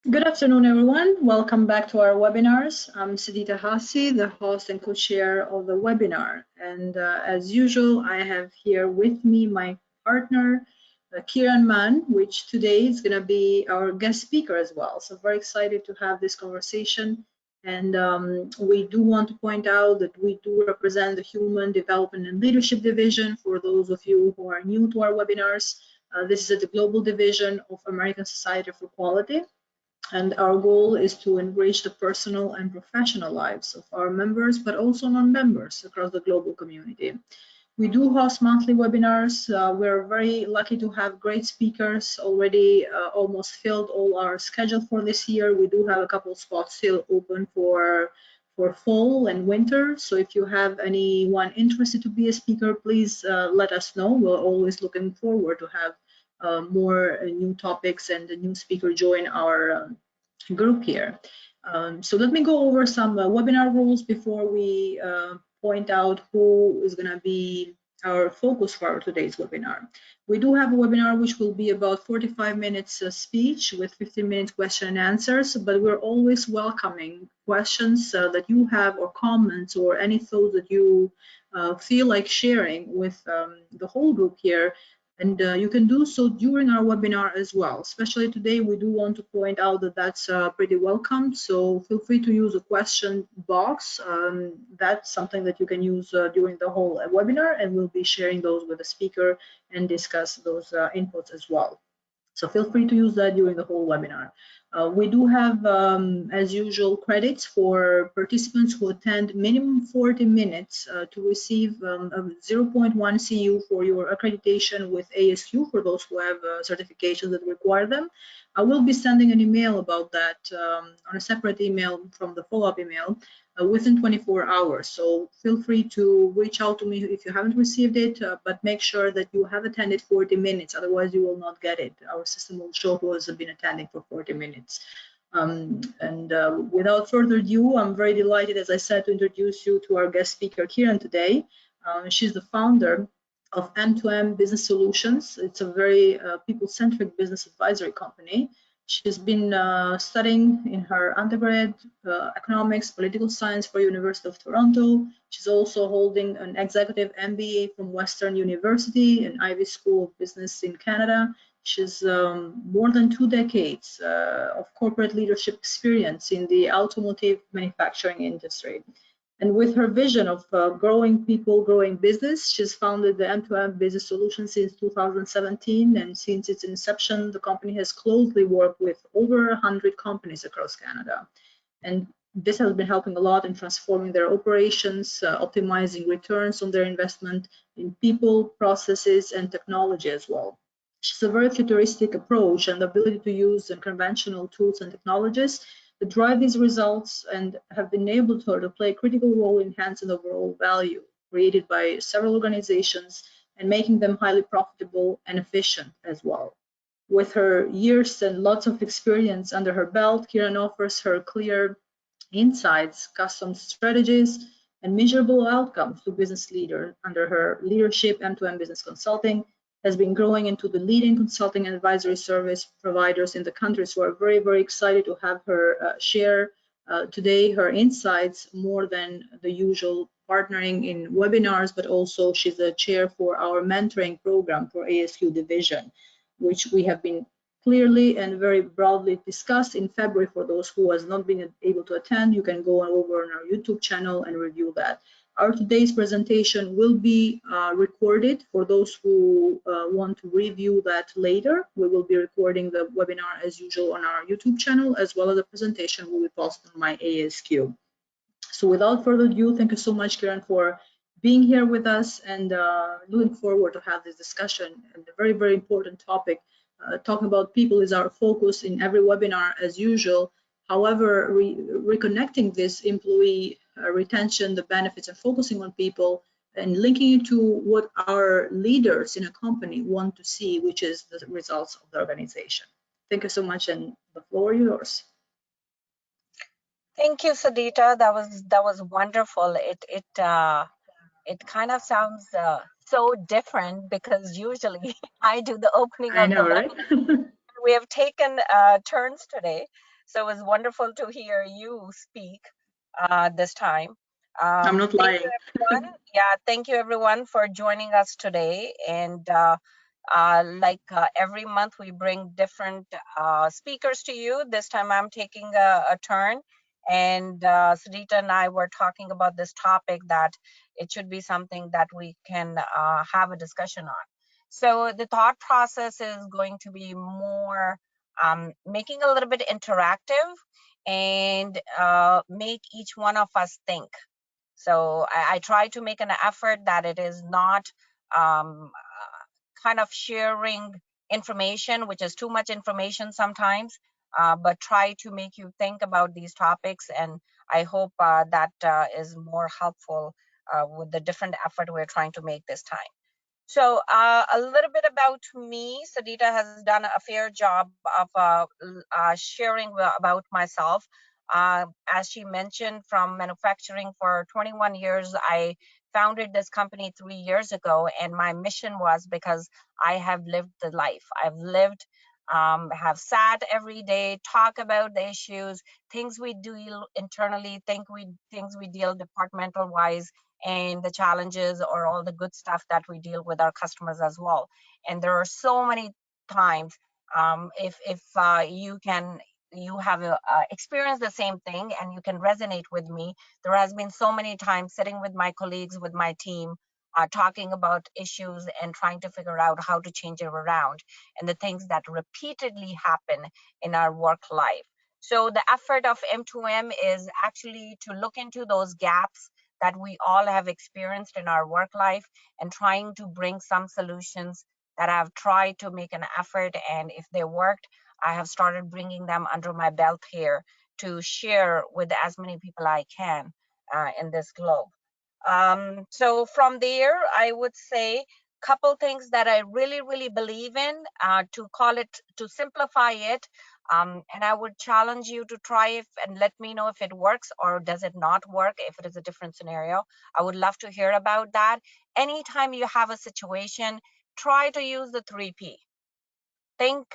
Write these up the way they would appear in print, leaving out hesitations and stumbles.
Good afternoon, everyone. Welcome back to our webinars. I'm Sidita Hasi, the host and co-chair of the webinar. And as usual, I have here with me my partner, Kiran Mann, which today is going to be our guest speaker as well. So very excited to have this conversation. And we do want to point out that we do represent the Human Development and Leadership Division for those of you who are new to our webinars. This is the global division of American Society for Quality. And our goal is to enrich the personal and professional lives of our members, but also non-members across the global community. We do host monthly webinars. We're very lucky to have great speakers already almost filled all our schedule for this year. We do have a couple of spots still open for fall and winter. So if you have anyone interested to be a speaker, please let us know. We're always looking forward to have more new topics and a new speaker join our group here. So let me go over some webinar rules before we point out who is going to be our focus for today's webinar. We do have a webinar which will be about 45 minutes speech with 15 minutes question and answers, but we're always welcoming questions that you have or comments or any thoughts that you feel like sharing with the whole group here. And you can do so during our webinar as well. Especially today, we do want to point out that that's pretty welcome. So feel free to use a question box. That's something that you can use during the whole webinar, and we'll be sharing those with the speaker and discuss those inputs as well. So feel free to use that during the whole webinar. We do have, as usual, credits for participants who attend minimum 40 minutes to receive a 0.1 CU for your accreditation with ASQ for those who have certifications that require them. I will be sending an email about that on a separate email from the follow-up email within 24 hours. So feel free to reach out to me if you haven't received it, but make sure that you have attended 40 minutes. Otherwise, you will not get it. Our system will show who has been attending for 40 minutes. Without further ado, I'm very delighted, as I said, to introduce you to our guest speaker, Kiran, today. She's the founder of M2M Business Solutions. It's a very people-centric business advisory company. She's been studying in her undergrad economics, political science for University of Toronto. She's also holding an executive MBA from Western University, an Ivy School of Business in Canada. She's more than 2 decades of corporate leadership experience in the automotive manufacturing industry. And with her vision of growing people, growing business, she's founded the M2M Business Solutions since 2017. And since its inception, the company has closely worked with over 100 companies across Canada. And this has been helping a lot in transforming their operations, optimizing returns on their investment in people, processes, and technology as well. She's a very futuristic approach and the ability to use unconventional tools and technologies that drive these results and have enabled her to play a critical role in enhancing overall value created by several organizations and making them highly profitable and efficient as well. With her years and lots of experience under her belt, Kiran offers her clear insights, custom strategies, and measurable outcomes to business leaders. Under her leadership, M2M Business Consulting has been growing into the leading consulting and advisory service providers in the country. So we're very, very excited to have her share today her insights more than the usual partnering in webinars, but also she's the chair for our mentoring program for ASQ division, which we have been clearly and very broadly discussed in February. For those who has not been able to attend, you can go over on our YouTube channel and review that. Our today's presentation will be recorded for those who want to review that later. We will be recording the webinar as usual on our YouTube channel, as well as the presentation will be posted on my ASQ. So without further ado, thank you so much, Kiran, for being here with us and looking forward to have this discussion. And a very, very important topic. Talking about people is our focus in every webinar as usual. However, reconnecting this employee retention, the benefits, and focusing on people and linking it to what our leaders in a company want to see, which is the results of the organization. Thank you so much, and the floor is yours. Thank you, Sadita. That was wonderful. It kind of sounds so different because usually I do the opening of the webinar. We have taken turns today. So it was wonderful to hear you speak this time. I'm not Thank you, lying. everyone. Yeah, thank you, everyone, for joining us today. And like every month, we bring different speakers to you. This time, I'm taking a turn. And Sarita and I were talking about this topic that it should be something that we can have a discussion on. So the thought process is going to be more making a little bit interactive and make each one of us think. So I try to make an effort that it is not kind of sharing information, which is too much information sometimes, but try to make you think about these topics. And I hope that is more helpful with the different effort we're trying to make this time. So a little bit about me. Sadita has done a fair job of sharing about myself. As she mentioned, from manufacturing for 21 years, I founded this company 3 years ago, and my mission was because I have lived the life. I've lived, have sat every day, talk about the issues, things we deal internally, things we deal departmental wise, and the challenges or all the good stuff that we deal with our customers as well. And there are so many times, if you have experienced the same thing and you can resonate with me, there has been so many times sitting with my colleagues, with my team, talking about issues and trying to figure out how to change it around, and the things that repeatedly happen in our work life. So the effort of M2M is actually to look into those gaps that we all have experienced in our work life and trying to bring some solutions that I've tried to make an effort. And if they worked, I have started bringing them under my belt here to share with as many people I can in this globe. So from there, I would say couple things that I really, really believe in, to call it, to simplify it. And I would challenge you to try it and let me know if it works or does it not work, if it is a different scenario. I would love to hear about that. Anytime you have a situation, try to use the 3P. Think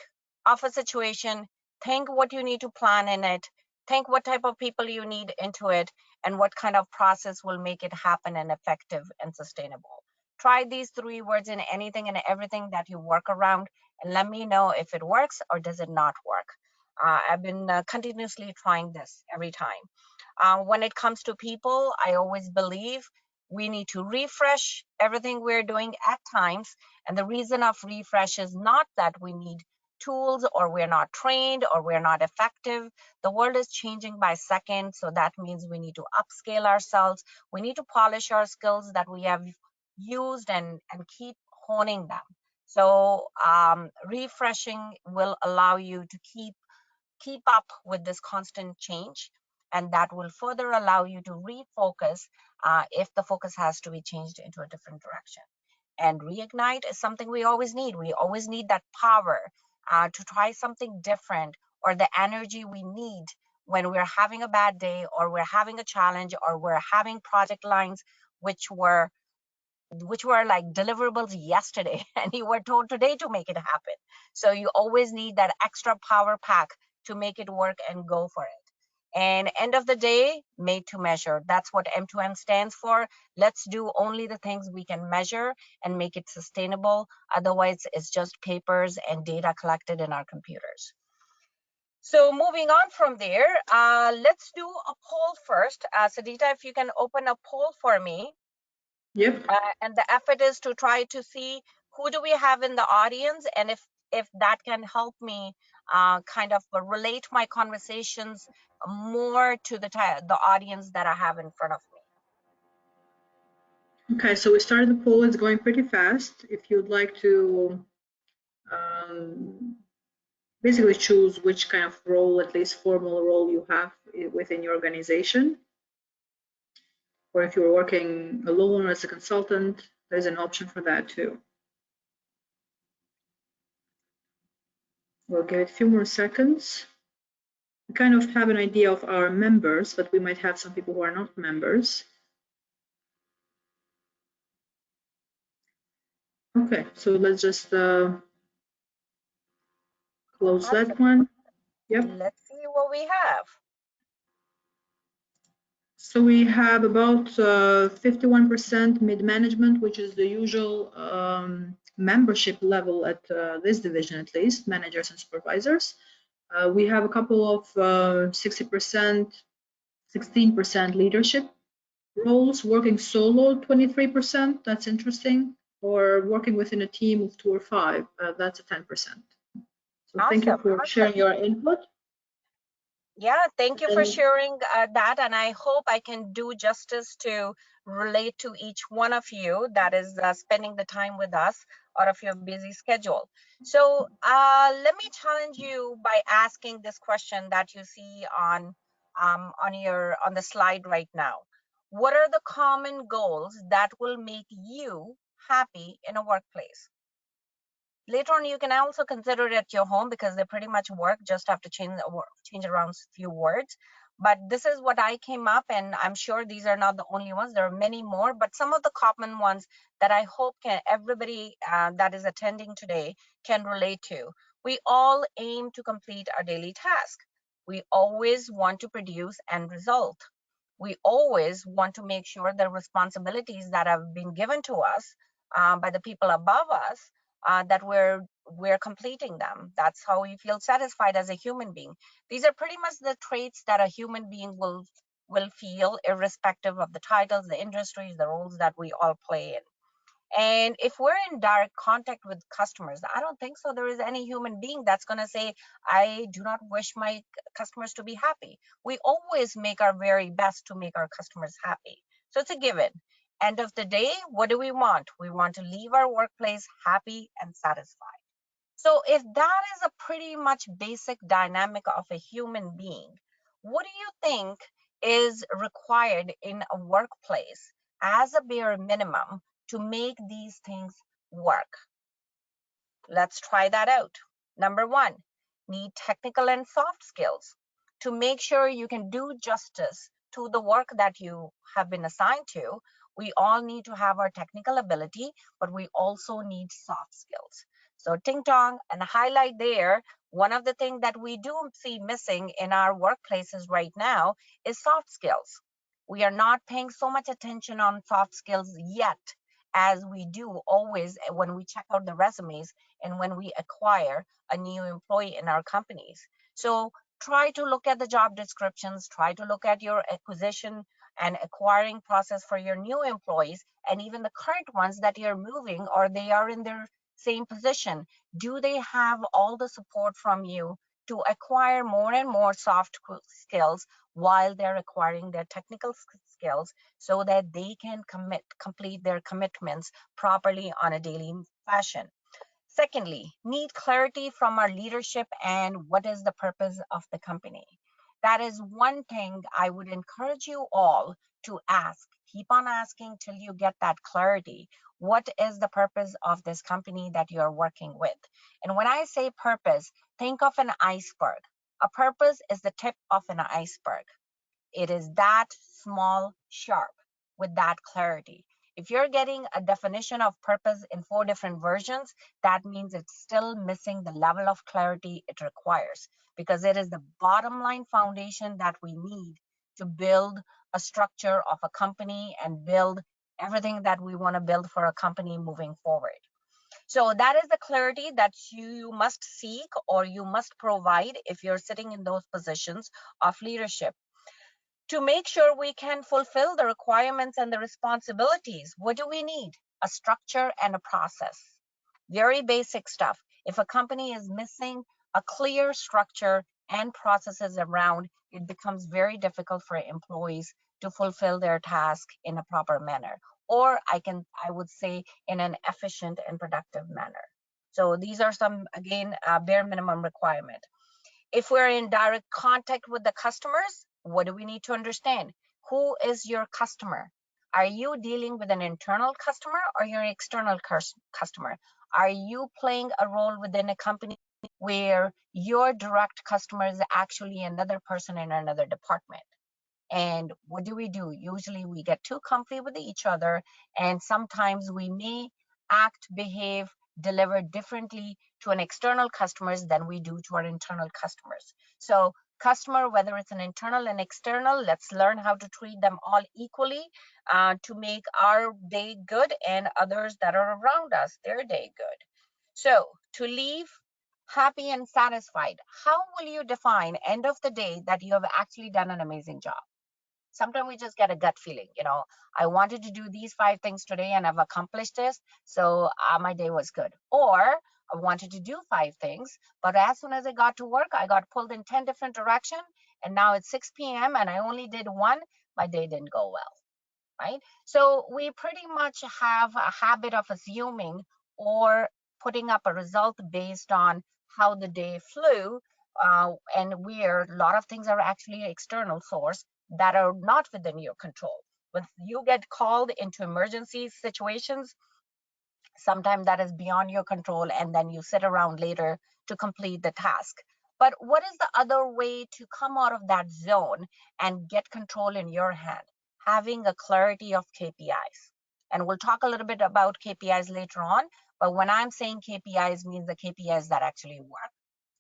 of a situation, think what you need to plan in it, think what type of people you need into it, and what kind of process will make it happen and effective and sustainable. Try these 3 words in anything and everything that you work around, and let me know if it works or does it not work. I've been continuously trying this every time. When it comes to people, I always believe we need to refresh everything we're doing at times. And the reason of refresh is not that we need tools or we're not trained or we're not effective. The world is changing by second. So that means we need to upscale ourselves. We need to polish our skills that we have used and keep honing them. So refreshing will allow you to keep up with this constant change, and that will further allow you to refocus if the focus has to be changed into a different direction. And reignite is something we always need. We always need that power to try something different, or the energy we need when we're having a bad day or we're having a challenge or we're having project lines which were like deliverables yesterday and you were told today to make it happen. So you always need that extra power pack to make it work and go for it. And end of the day, made to measure. That's what M2M stands for. Let's do only the things we can measure and make it sustainable. Otherwise, it's just papers and data collected in our computers. So moving on from there, let's do a poll first. Sadita, if you can open a poll for me. Yep. And the effort is to try to see who do we have in the audience, and if that can help me kind of relate my conversations more to the audience that I have in front of me. Okay, so we started the poll. It's going pretty fast. If you'd like to um, basically choose which kind of role, at least formal role, you have within your organization, or if you're working alone as a consultant, there's an option for that too. We'll give it a few more seconds. We kind of have an idea of our members, but we might have some people who are not members. Okay, so let's just close that one. Yep. Let's see what we have. So we have about 51% mid-management, which is the usual membership level at this division, at least, managers and supervisors. We have a couple of 60%, 16% leadership roles, working solo 23%, that's interesting, or working within a team of 2 or 5, that's a 10%. So thank you Awesome. for sharing your input. Yeah, thank you for And sharing that. And I hope I can do justice to relate to each one of you that is spending the time with us out of your busy schedule. So let me challenge you by asking this question that you see on the slide right now. What are the common goals that will make you happy in a workplace? Later on, you can also consider it at your home because they pretty much work, just have to change around a few words. But this is what I came up, and I'm sure these are not the only ones. There are many more, but some of the common ones that I hope everybody that is attending today can relate to. We all aim to complete our daily task. We always want to produce end result. We always want to make sure the responsibilities that have been given to us by the people above us, that we're completing them. That's how we feel satisfied as a human being. These are pretty much the traits that a human being will feel, irrespective of the titles, the industries, the roles that we all play in. And if we're in direct contact with customers, I don't think so there is any human being that's going to say, I do not wish my customers to be happy. We always make our very best to make our customers happy. So it's a given. End of the day, what do we want? We want to leave our workplace happy and satisfied. So if that is a pretty much basic dynamic of a human being, what do you think is required in a workplace as a bare minimum to make these things work? Let's try that out. Number one, need technical and soft skills to make sure you can do justice to the work that you have been assigned to. We all need to have our technical ability, but we also need soft skills. So ting tong and highlight there, one of the things that we do see missing in our workplaces right now is soft skills. We are not paying so much attention on soft skills yet as we do always when we check out the resumes and when we acquire a new employee in our companies. So try to look at the job descriptions, try to look at your acquisition and acquiring process for your new employees, and even the current ones that you're moving or they are in their same position. Do they have all the support from you to acquire more and more soft skills while they're acquiring their technical skills so that they can complete their commitments properly on a daily fashion? Secondly, need clarity from our leadership and what is the purpose of the company. That is one thing I would encourage you all to ask. Keep on asking till you get that clarity. What is the purpose of this company that you're working with? And when I say purpose, think of an iceberg. A purpose is the tip of an iceberg. It is that small, sharp, with that clarity. If you're getting a definition of purpose in 4 different versions, that means it's still missing the level of clarity it requires, because it is the bottom line foundation that we need to build a structure of a company and build everything that we want to build for a company moving forward. So that is the clarity that you must seek or you must provide if you're sitting in those positions of leadership. To make sure we can fulfill the requirements and the responsibilities, what do we need? A structure and a process. Very basic stuff. If a company is missing a clear structure and processes around, it becomes very difficult for employees to fulfill their task in a proper manner, or I would say in an efficient and productive manner. So these are some, again, bare minimum requirement. If we're in direct contact with the customers, what do we need to understand? Who is your customer? Are you dealing with an internal customer or your external customer? Are you playing a role within a company where your direct customer is actually another person in another department? And what do? Usually we get too comfy with each other, and sometimes we may act, behave, deliver differently to an external customers than we do to our internal customers. So customer, whether it's an internal and external, let's learn how to treat them all equally to make our day good and others that are around us, their day good. So to leave happy and satisfied, how will you define end of the day that you have actually done an amazing job? Sometimes we just get a gut feeling, I wanted to do these 5 things today and I've accomplished this, so my day was good. Or I wanted to do 5 things, but as soon as I got to work, I got pulled in 10 different directions, and now it's 6 p.m. and I only did one. My day didn't go well, right? So we pretty much have a habit of assuming or putting up a result based on how the day flew, and where a lot of things are actually external source that are not within your control. When you get called into emergency situations, sometimes that is beyond your control, and then you sit around later to complete the task. But what is the other way to come out of that zone and get control in your hand? Having a clarity of KPIs. And we'll talk a little bit about KPIs later on, but when I'm saying KPIs, means the KPIs that actually work,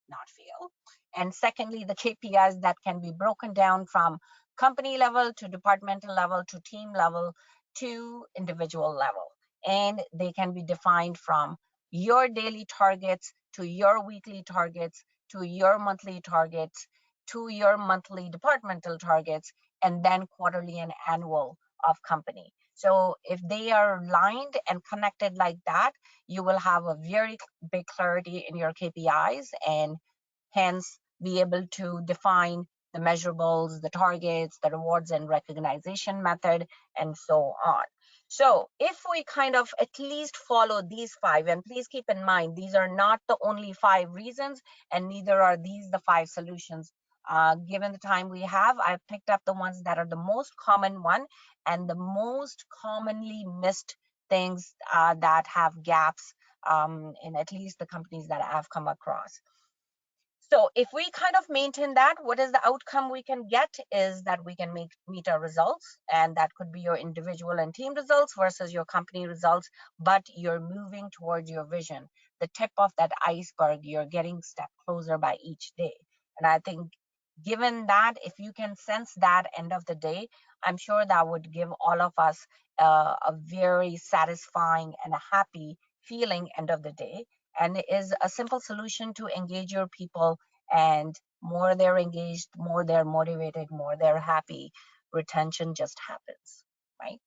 not fail. And secondly, the KPIs that can be broken down from company level to departmental level to team level to individual level. And they can be defined from your daily targets to your weekly targets to your monthly targets to your monthly departmental targets, and then quarterly and annual of company. So if they are aligned and connected like that, you will have a very big clarity in your KPIs, and hence be able to define the measurables, the targets, the rewards and recognition method, and so on. So if we kind of at least follow these 5, and please keep in mind, these are not the only 5 reasons, and neither are these the 5 solutions. Given the time we have, I've picked up the ones that are the most common one and the most commonly missed things that have gaps in at least the companies that I've come across. So if we kind of maintain that, what is the outcome we can get is that we can meet our results, and that could be your individual and team results versus your company results, but you're moving towards your vision, the tip of that iceberg. You're getting step closer by each day. And I think given that, if you can sense that end of the day, I'm sure that would give all of us a very satisfying and a happy feeling end of the day. And it is a simple solution to engage your people, and more they're engaged, more they're motivated, more they're happy, retention just happens, right?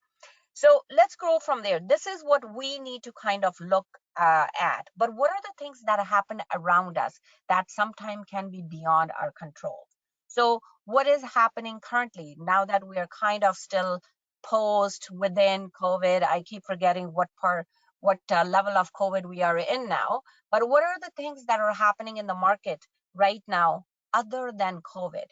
So let's grow from there. This is what we need to kind of look at. But what are the things that happen around us that sometimes can be beyond our control? So what is happening currently now that we are kind of still post within COVID? I keep forgetting what level of COVID we are in now. But what are the things that are happening in the market right now other than COVID?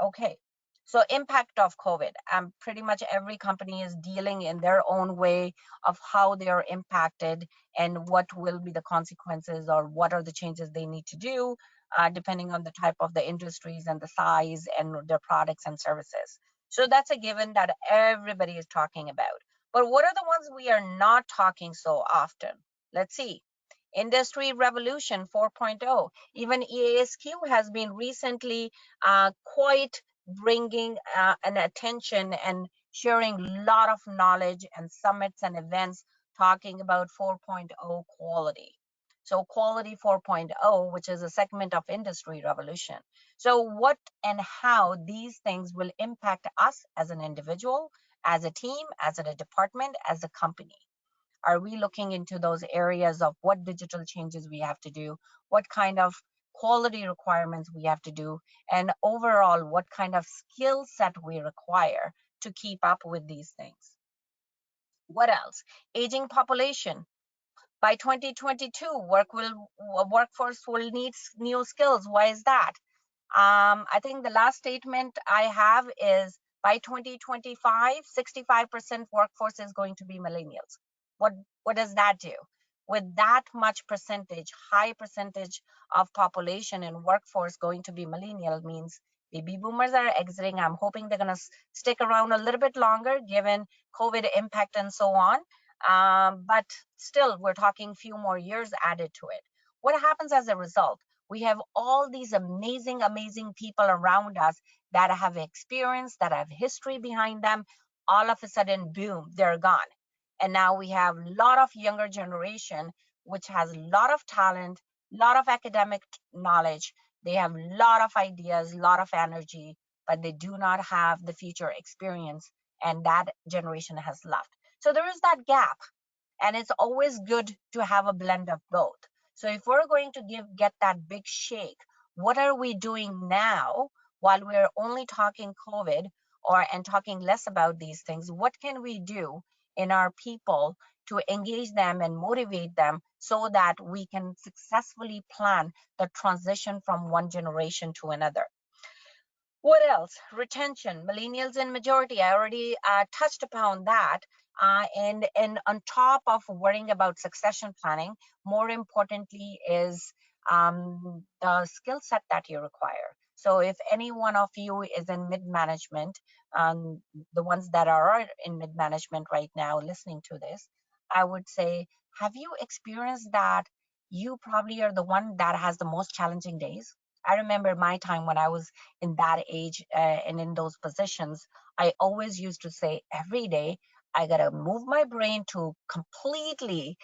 Okay, so impact of COVID. Pretty much every company is dealing in their own way of how they are impacted and what will be the consequences, or what are the changes they need to do, depending on the type of the industries and the size and their products and services. So that's a given that everybody is talking about. But what are the ones we are not talking so often? Let's see. Industry Revolution 4.0. Even EASQ has been recently quite bringing an attention and sharing a lot of knowledge and summits and events talking about 4.0 quality. So quality 4.0, which is a segment of Industry Revolution. So what and how these things will impact us as an individual, as a team, as a department, as a company. Are we looking into those areas of what digital changes we have to do, what kind of quality requirements we have to do, and overall, what kind of skill set we require to keep up with these things? What else? Aging population. By 2022, workforce will need new skills. Why is that? I think the last statement I have is by 2025, 65% workforce is going to be millennials. What does that do? With that much percentage, high percentage of population and workforce going to be millennial, means baby boomers are exiting. I'm hoping they're going to stick around a little bit longer given COVID impact and so on. But still, we're talking few more years added to it. What happens as a result? We have all these amazing, amazing people around us that have experience, that have history behind them. All of a sudden, boom, they're gone. And now we have a lot of younger generation, which has a lot of talent, a lot of academic knowledge. They have a lot of ideas, a lot of energy, but they do not have the future experience. And that generation has left. So there is that gap, and it's always good to have a blend of both. So if we're going to get that big shake, what are we doing now while we're only talking COVID and talking less about these things? What can we do in our people to engage them and motivate them so that we can successfully plan the transition from one generation to another? What else? Retention, millennials in majority. I already touched upon that. And on top of worrying about succession planning, more importantly is the skill set that you require. So if any one of you is in mid-management, the ones that are in mid-management right now listening to this, I would say, have you experienced that you probably are the one that has the most challenging days? I remember my time when I was in that age and in those positions. I always used to say every day, I got to move my brain to completely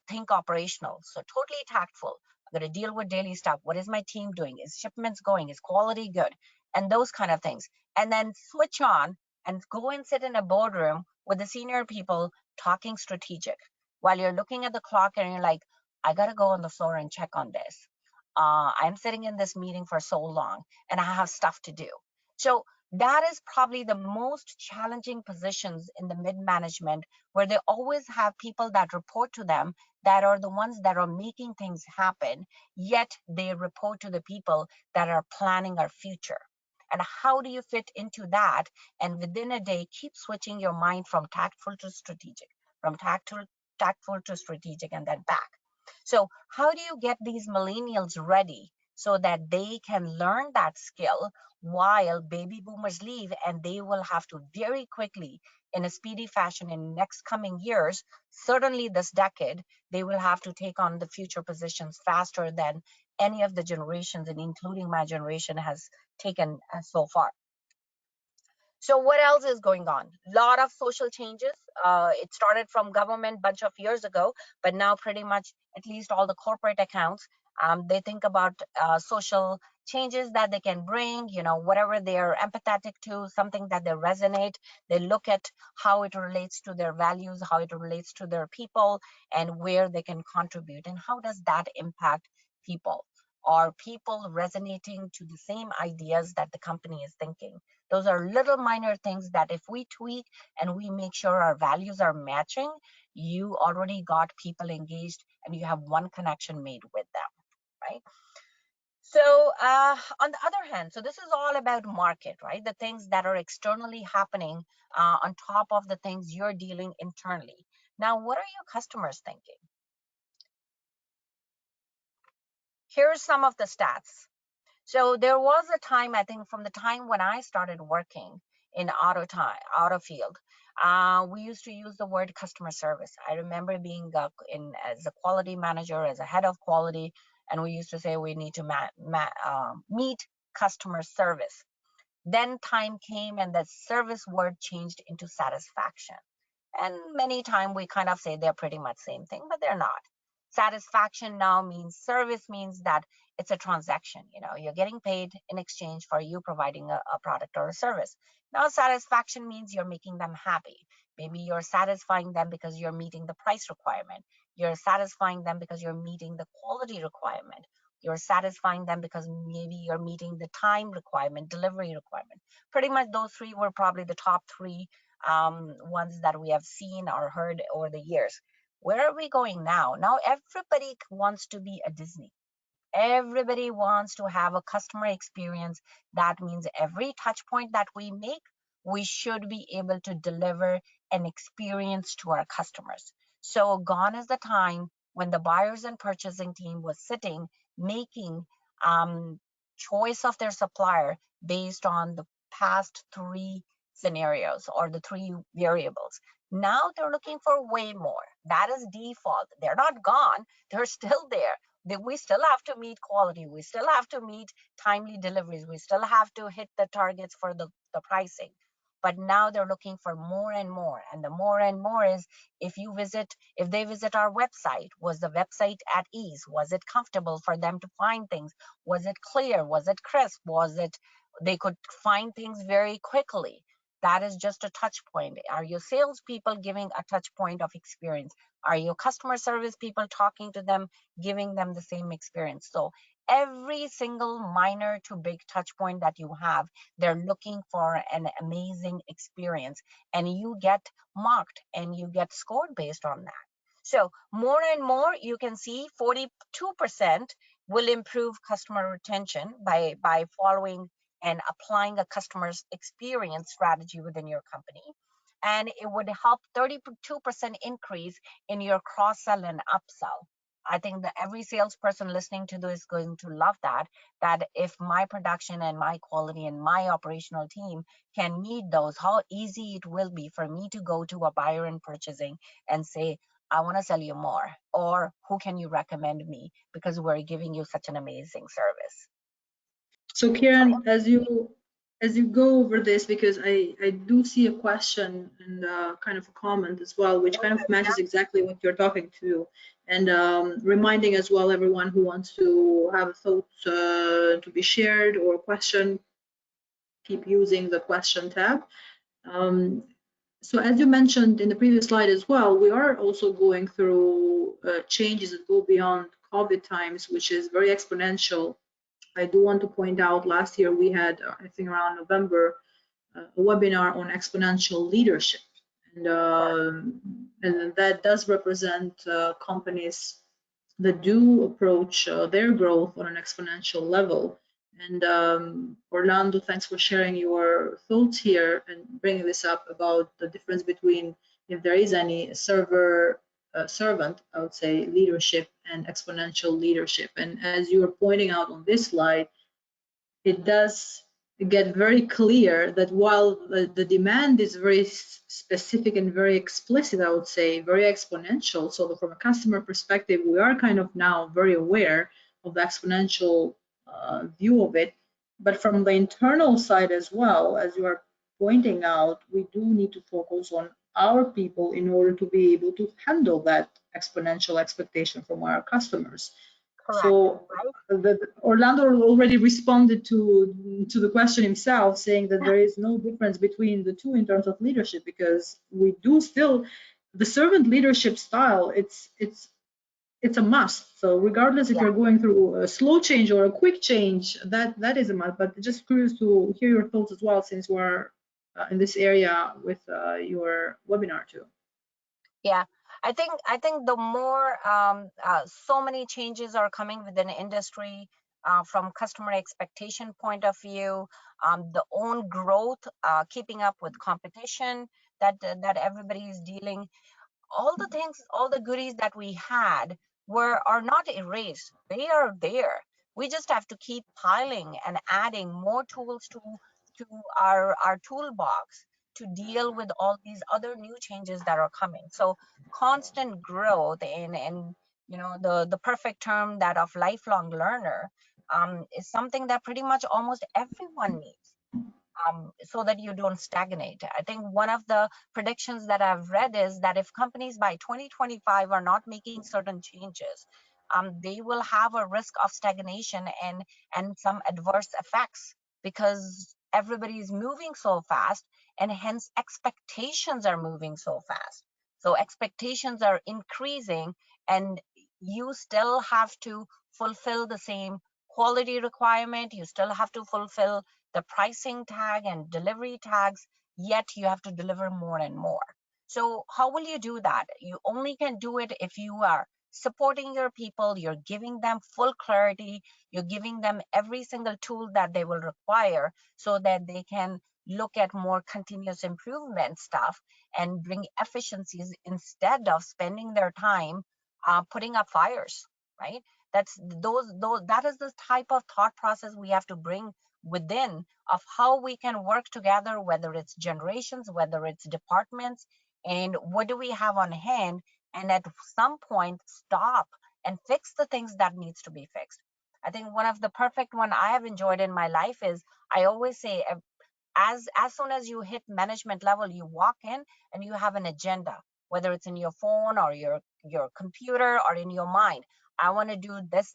think operational. So totally tactful. I got to deal with daily stuff. What is my team doing? Is shipments going? Is quality good? And those kind of things. And then switch on and go and sit in a boardroom with the senior people talking strategic while you're looking at the clock and you're like, I got to go on the floor and check on this. I'm sitting in this meeting for so long and I have stuff to do. So that is probably the most challenging positions in the mid management, where they always have people that report to them that are the ones that are making things happen, yet they report to the people that are planning our future. And how do you fit into that? And within a day, keep switching your mind from tactful to strategic, from tactful to strategic, and then back. So, how do you get these millennials ready so that they can learn that skill while baby boomers leave, and they will have to very quickly, in a speedy fashion in next coming years, certainly this decade, they will have to take on the future positions faster than any of the generations, and including my generation, has taken so far. So what else is going on? A lot of social changes. It started from government bunch of years ago, but now pretty much at least all the corporate accounts, they think about social changes that they can bring, whatever they're empathetic to, something that they resonate. They look at how it relates to their values, how it relates to their people, and where they can contribute, and how does that impact people. Are people resonating to the same ideas that the company is thinking? Those are little minor things that if we tweak and we make sure our values are matching, you already got people engaged and you have one connection made with them, right? So on the other hand, so this is all about market, right? The things that are externally happening on top of the things you're dealing internally. Now, what are your customers thinking? Here's some of the stats. So there was a time, I think, from the time when I started working in auto field, we used to use the word customer service. I remember being in as a quality manager, as a head of quality, and we used to say we need to meet customer service. Then time came and that service word changed into satisfaction. And many times we kind of say they're pretty much same thing, but they're not. Satisfaction now means service, means that it's a transaction. You're getting paid in exchange for you providing a product or a service. Now satisfaction means you're making them happy. Maybe you're satisfying them because you're meeting the price requirement. You're satisfying them because you're meeting the quality requirement. You're satisfying them because maybe you're meeting the time requirement, delivery requirement. Pretty much those three were probably the top three ones that we have seen or heard over the years. Where are we going now? Now everybody wants to be a Disney. Everybody wants to have a customer experience. That means every touch point that we make, we should be able to deliver an experience to our customers. So gone is the time when the buyers and purchasing team was sitting making choice of their supplier based on the past three scenarios or the three variables. Now they're looking for way more. That is default. They're not gone, they're still there. we still have to meet quality, we still have to meet timely deliveries, we still have to hit the targets for the pricing. But now they're looking for more and more, and the more and more is, if they visit our website, was the website at ease, was it comfortable for them to find things, was it clear, was it crisp, was it they could find things very quickly? That is just a touch point. Are your salespeople giving a touch point of experience? Are your customer service people talking to them, giving them the same experience? So every single minor to big touch point that you have, they're looking for an amazing experience, and you get marked and you get scored based on that. So more and more, you can see 42% will improve customer retention by following and applying a customer's experience strategy within your company. And it would help 32% increase in your cross sell and upsell. I think that every salesperson listening to this is going to love that. That if my production and my quality and my operational team can meet those, how easy it will be for me to go to a buyer in purchasing and say, I want to sell you more, or who can you recommend me because we're giving you such an amazing service. So Kiran, as you go over this, because I do see a question and kind of a comment as well, which kind of matches exactly what you're talking to, and reminding as well everyone who wants to have a thought to be shared or a question, keep using the question tab. Um, so as you mentioned in the previous slide as well, we are also going through changes that go beyond COVID times, which is very exponential. I do want to point out last year we had, I think around November, a webinar on exponential leadership. And that does represent companies that do approach their growth on an exponential level. And Orlando, thanks for sharing your thoughts here and bringing this up about the difference between, if there is any, servant, I would say, leadership and exponential leadership. And as you were pointing out on this slide, it does get very clear that while the demand is very specific and very explicit, I would say, very exponential. So from a customer perspective, we are kind of now very aware of the exponential view of it. But from the internal side as well, as you are pointing out, we do need to focus on our people in order to be able to handle that exponential expectation from our customers. Correct. So Orlando already responded to the question himself, saying that there is no difference between the two in terms of leadership, because we do still, the servant leadership style, it's a must. So regardless if you're going through a slow change or a quick change, that is a must. But just curious to hear your thoughts as well, since we're in this area with your webinar too. Yeah, I think the more so many changes are coming within the industry, from customer expectation point of view, the own growth, keeping up with competition that everybody is dealing. All the things, all the goodies that we had are not erased. They are there. We just have to keep piling and adding more tools to our toolbox to deal with all these other new changes that are coming. So constant growth and the perfect term that of lifelong learner is something that pretty much almost everyone needs. So that you don't stagnate. I think one of the predictions that I've read is that if companies by 2025 are not making certain changes, they will have a risk of stagnation and some adverse effects, because everybody is moving so fast, and hence expectations are moving so fast. So expectations are increasing, and you still have to fulfill the same quality requirement. You still have to fulfill the pricing tag and delivery tags, yet you have to deliver more and more. So how will you do that? You only can do it if you are supporting your people, you're giving them full clarity, you're giving them every single tool that they will require so that they can look at more continuous improvement stuff and bring efficiencies instead of spending their time putting up fires, right? That is the type of thought process we have to bring within, of how we can work together, whether it's generations, whether it's departments, and what do we have on hand, and at some point stop and fix the things that needs to be fixed. I think one of the perfect one I have enjoyed in my life is, I always say, as soon as you hit management level, you walk in and you have an agenda, whether it's in your phone or your computer or in your mind. I want to do this.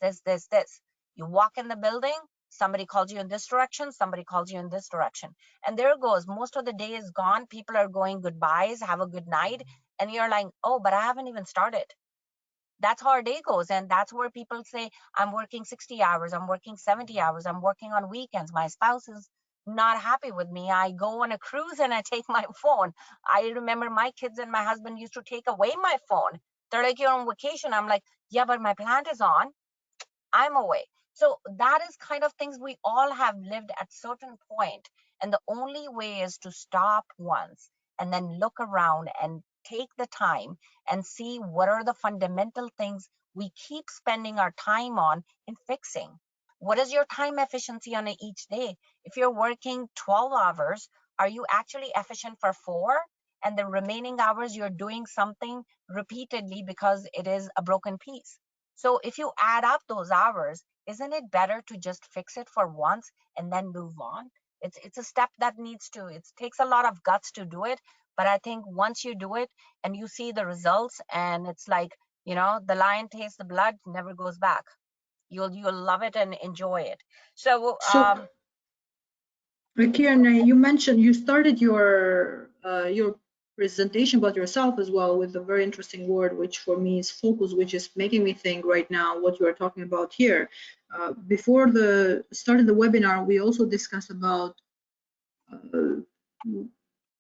You walk in the building, somebody calls you in this direction, somebody calls you in this direction, and there it goes. Most of the day is gone, people are going goodbyes, have a good night, and you're like, oh, but I haven't even started. That's how our day goes. And that's where people say, I'm working 60 hours, I'm working 70 hours, I'm working on weekends, my spouse is not happy with me, I go on a cruise and I take my phone. I remember my kids and my husband used to take away my phone. They're like, you're on vacation. I'm like, yeah, but my plant is on, I'm away. So that is kind of things we all have lived at certain point. And the only way is to stop once and then look around and take the time and see what are the fundamental things we keep spending our time on in fixing. What is your time efficiency on each day? If you're working 12 hours, are you actually efficient for 4? And the remaining hours you're doing something repeatedly because it is a broken piece. So if you add up those hours, isn't it better to just fix it for once and then move on? It's a step that needs to, it takes a lot of guts to do it. But I think once you do it and you see the results, and it's like, the lion tastes the blood, never goes back. You'll love it and enjoy it. So So, Kiran, you mentioned you started your presentation about yourself as well with a very interesting word, which for me is focus, which is making me think right now what you are talking about here. Before the start of the webinar, we also discussed about uh,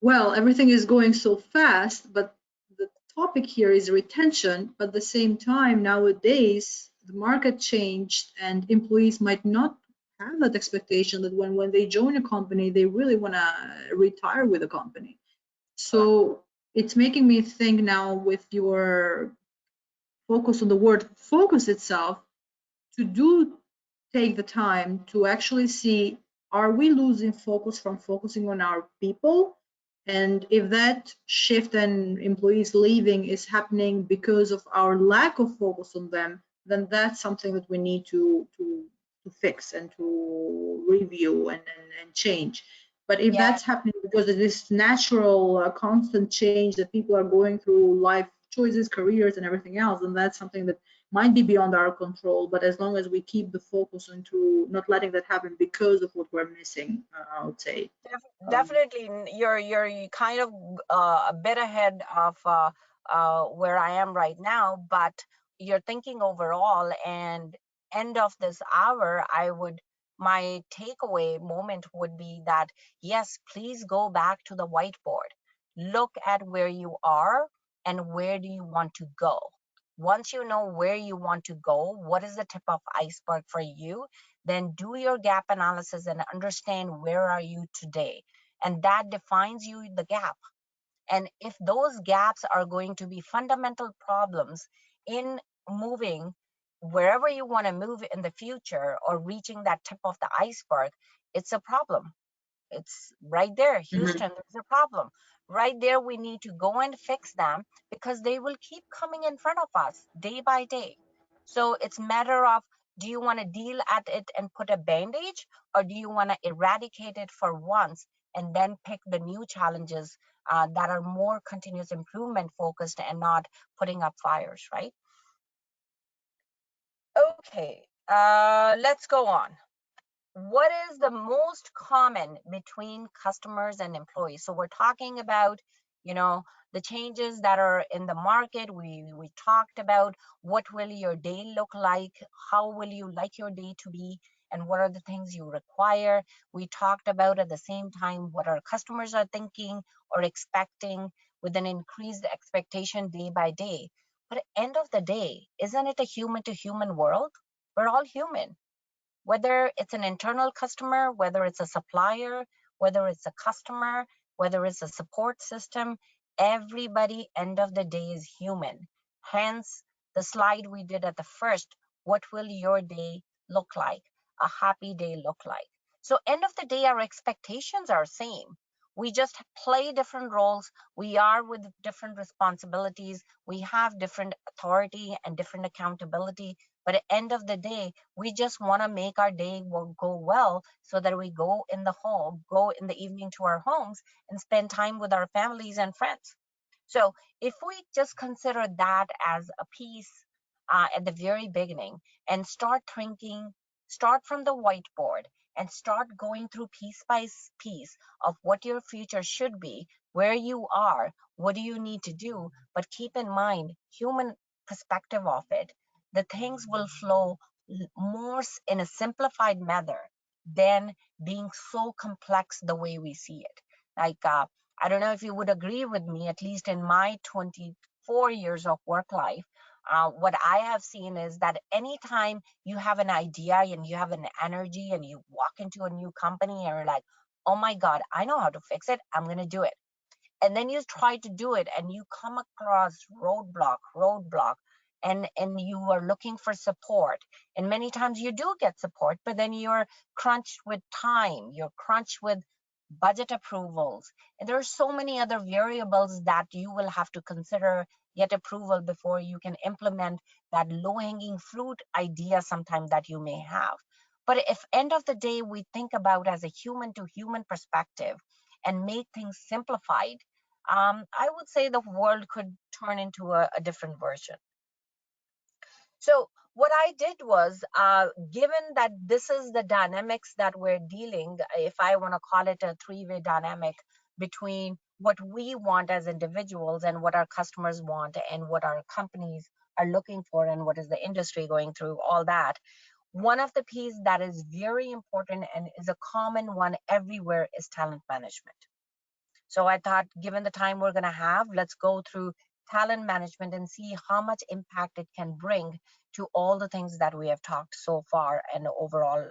well, everything is going so fast, but the topic here is retention. But at the same time, nowadays, the market changed and employees might not have that expectation that when they join a company, they really want to retire with a company. So it's making me think now with your focus on the word focus itself, to do take the time to actually see, are we losing focus from focusing on our people, and if that shift and employees leaving is happening because of our lack of focus on them, then that's something that we need to fix and to review and change. But if yeah, that's happening because of this natural constant change that people are going through, life choices, careers, and everything else, then that's something that might be beyond our control. But as long as we keep the focus into not letting that happen because of what we're missing, I would say. Um, definitely. You're kind of a bit ahead of where I am right now, but you're thinking overall. And end of this hour, my takeaway moment would be that, yes, please go back to the whiteboard, look at where you are and where do you want to go. Once you know where you want to go, what is the tip of iceberg for you, then do your gap analysis and understand where are you today, and that defines you the gap. And if those gaps are going to be fundamental problems in moving wherever you want to move in the future or reaching that tip of the iceberg, it's a problem. It's right there. mhm. Houston, there's a problem. Right there, we need to go and fix them because they will keep coming in front of us day by day. So it's matter of, do you want to deal at it and put a bandage, or do you want to eradicate it for once and then pick the new challenges that are more continuous improvement focused and not putting up fires, right? Okay, let's go on. What is the most common between customers and employees? So we're talking about, the changes that are in the market. We talked about what will your day look like, how will you like your day to be, and what are the things you require. We talked about at the same time what our customers are thinking or expecting, with an increased expectation day by day. But at the end of the day, isn't it a human to human world? We're all human, whether it's an internal customer, whether it's a supplier, whether it's a customer, whether it's a support system, everybody end of the day is human. Hence the slide we did at the first, what will your day look like? A happy day look like? So end of the day, our expectations are same. We just play different roles. We are with different responsibilities. We have different authority and different accountability. But at the end of the day, we just want to make our day go well so that we go in the home, go in the evening to our homes and spend time with our families and friends. So if we just consider that as a piece at the very beginning and start thinking, start from the whiteboard and start going through piece by piece of what your future should be, where you are, what do you need to do, but keep in mind human perspective of it, the things will flow more in a simplified manner than being so complex the way we see it. Like, I don't know if you would agree with me, at least in my 24 years of work life, what I have seen is that anytime you have an idea and you have an energy and you walk into a new company and you're like, oh my God, I know how to fix it, I'm going to do it. And then you try to do it and you come across roadblock, and you are looking for support. And many times you do get support, but then you're crunched with time, you're crunched with budget approvals, and there are so many other variables that you will have to consider, get approval before you can implement that low hanging fruit idea sometime that you may have. But if end of the day we think about as a human to human perspective and make things simplified, I would say the world could turn into a different version. So what I did was, given that this is the dynamics that we're dealing, if I want to call it a three-way dynamic between what we want as individuals and what our customers want and what our companies are looking for and what is the industry going through, all that. One of the pieces that is very important and is a common one everywhere is talent management. So I thought, given the time we're going to have, let's go through talent management and see how much impact it can bring to all the things that we have talked so far and the overall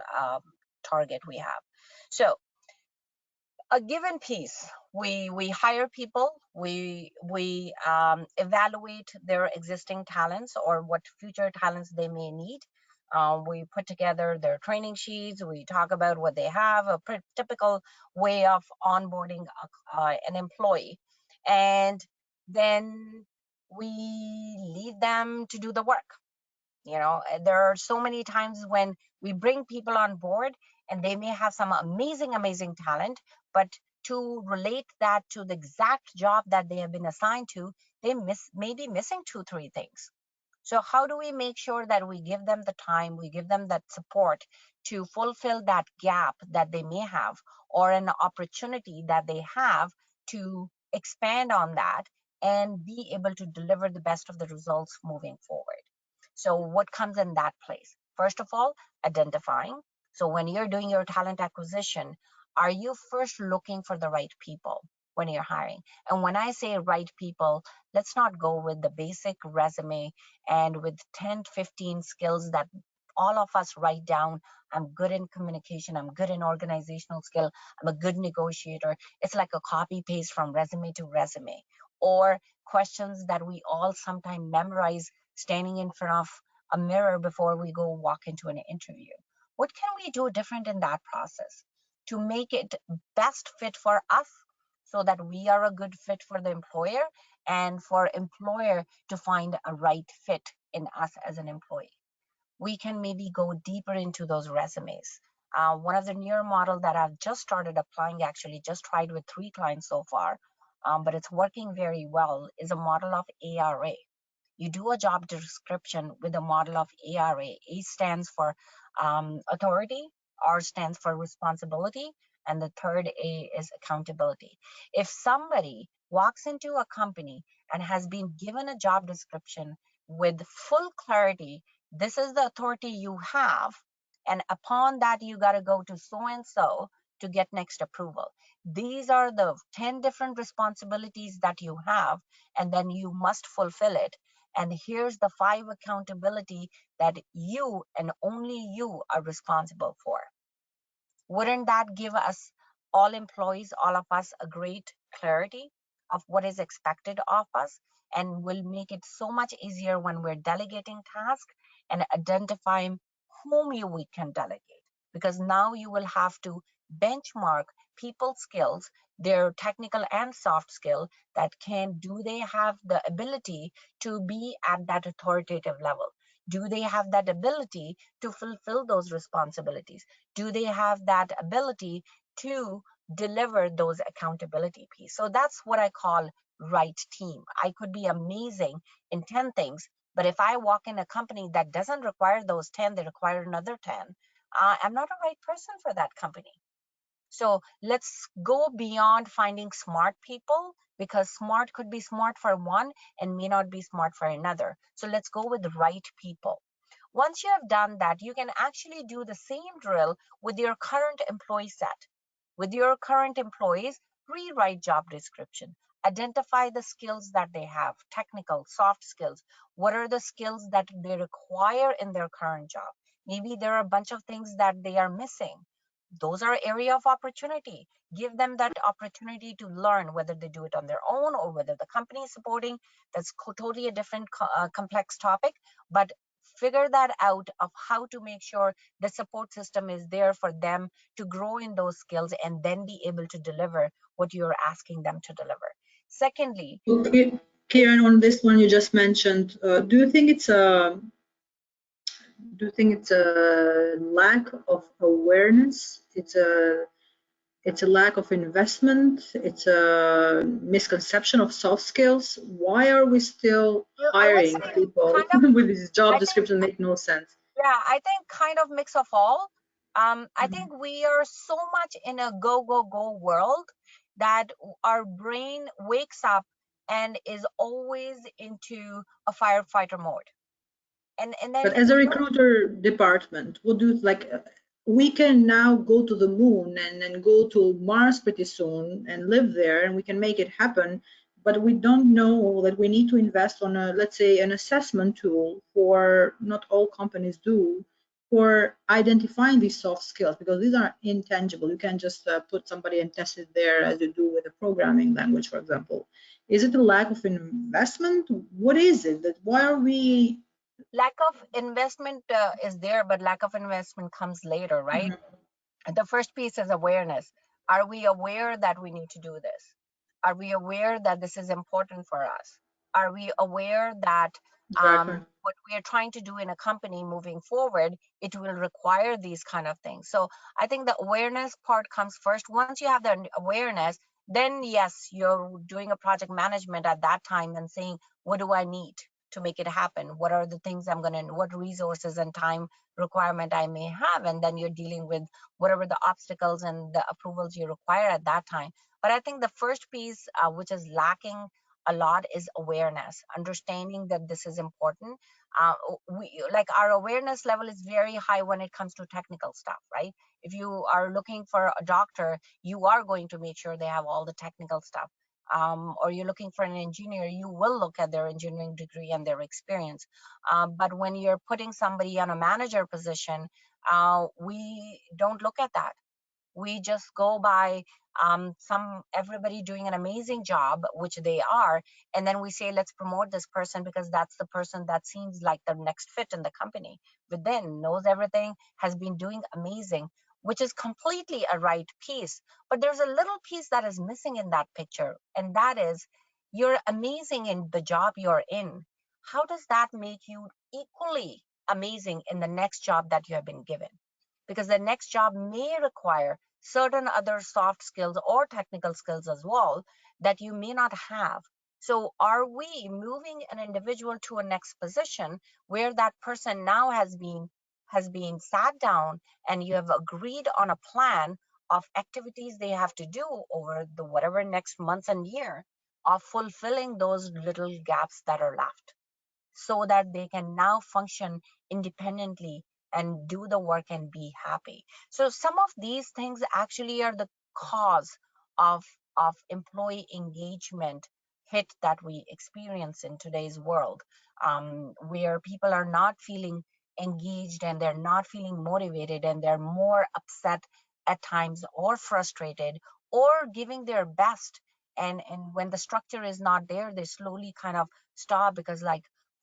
target we have. So a given piece, we hire people, we evaluate their existing talents or what future talents they may need. We put together their training sheets, we talk about what they have, a typical way of onboarding an employee, and then we lead them to do the work. There are so many times when we bring people on board and they may have some amazing talent, but to relate that to the exact job that they have been assigned to, they may be missing two, three things. So how do we make sure that we give them the time, we give them that support to fulfill that gap that they may have, or an opportunity that they have to expand on that and be able to deliver the best of the results moving forward? So what comes in that place? First of all, identifying. So when you're doing your talent acquisition, are you first looking for the right people when you're hiring? And when I say right people, let's not go with the basic resume and with 10, 15 skills that all of us write down. I'm good in communication, I'm good in organizational skill, I'm a good negotiator. It's like a copy paste from resume to resume. Or questions that we all sometimes memorize standing in front of a mirror before we go walk into an interview. What can we do different in that process to make it best fit for us so that we are a good fit for the employer and for employer to find a right fit in us as an employee? We can maybe go deeper into those resumes. One of the newer model that I've just started applying, actually just tried with 3 clients so far, but it's working very well, is a model of ARA. You do a job description with a model of ARA. A stands for authority, R stands for responsibility, and the third A is accountability. If somebody walks into a company and has been given a job description with full clarity, this is the authority you have, and upon that, you got to go to so and so to get next approval. These are the 10 different responsibilities that you have, and then you must fulfill it. And here's the 5 accountability that you and only you are responsible for. Wouldn't that give us, all employees, all of us, a great clarity of what is expected of us, and will make it so much easier when we're delegating tasks and identifying whom we can delegate? Because now you will have to benchmark people skills, their technical and soft skill, that do they have the ability to be at that authoritative level? Do they have that ability to fulfill those responsibilities? Do they have that ability to deliver those accountability piece? So that's what I call right team. I could be amazing in 10 things, but if I walk in a company that doesn't require those 10, they require another 10, I'm not a right person for that company. So let's go beyond finding smart people, because smart could be smart for one and may not be smart for another. So let's go with the right people. Once you have done that, you can actually do the same drill with your current employee set. With your current employees, rewrite job description. Identify the skills that they have, technical, soft skills. What are the skills that they require in their current job? Maybe there are a bunch of things that they are missing. Those are area of opportunity. Give them that opportunity to learn, whether they do it on their own or whether the company is supporting. That's totally a different complex topic, but figure that out of how to make sure the support system is there for them to grow in those skills and then be able to deliver what you're asking them to deliver. Secondly, Okay, Kiran, on this one you just mentioned, do you think it's a lack of awareness? It's a lack of investment. It's a misconception of soft skills. Why are we still I would hiring say people kind of, with these job I think, descriptions make no sense? yeah, I think kind of mix of all. I Mhm. think we are so much in a go, go, go world that our brain wakes up and is always into a firefighter mode. And then But as a you know, recruiter department, what do you like? We can now go to the moon and then go to Mars pretty soon and live there, and we can make it happen. But we don't know that we need to invest on a, let's say, an assessment tool for not all companies do for identifying these soft skills because these are intangible. You can't just put somebody and test it there as you do with a programming language, for example. Is it a lack of investment? What is it? That why are we? lack of investment is there, but lack of investment comes later, right? The first piece is awareness. Are we aware that we need to do this? Are we aware that this is important for us? Are we aware that Exactly. what we are trying to do in a company moving forward, it will require these kind of things? So I think the awareness part comes first. Once you have the awareness, then yes, you're doing a project management at that time and saying, what do I need to make it happen? What are the things I'm going to, what resources and time requirement I may have? And then you're dealing with whatever the obstacles and the approvals you require at that time. But I think the first piece, which is lacking a lot, is awareness, understanding that this is important. We like our awareness level is very high when it comes to technical stuff, right? If you are looking for a doctor, you are going to make sure they have all the technical stuff. Or you're looking for an engineer, you will look at their engineering degree and their experience. But when you're putting somebody on a manager position, we don't look at that. We just go by some everybody doing an amazing job, which they are, and then we say let's promote this person because that's the person that seems like the next fit in the company, within knows everything, has been doing amazing, which is completely a right piece. But there's a little piece that is missing in that picture, and that is, you're amazing in the job you're in. How does that make you equally amazing in the next job that you have been given? Because the next job may require certain other soft skills or technical skills as well that you may not have. So are we moving an individual to a next position where that person now has been sat down and you have agreed on a plan of activities they have to do over the whatever next months and year of fulfilling those little gaps that are left, so that they can now function independently and do the work and be happy. So some of these things actually are the cause of employee engagement hit that we experience in today's world, where people are not feeling engaged and they're not feeling motivated and they're more upset at times or frustrated or giving their best. And when the structure is not there, they slowly kind of stop, because like,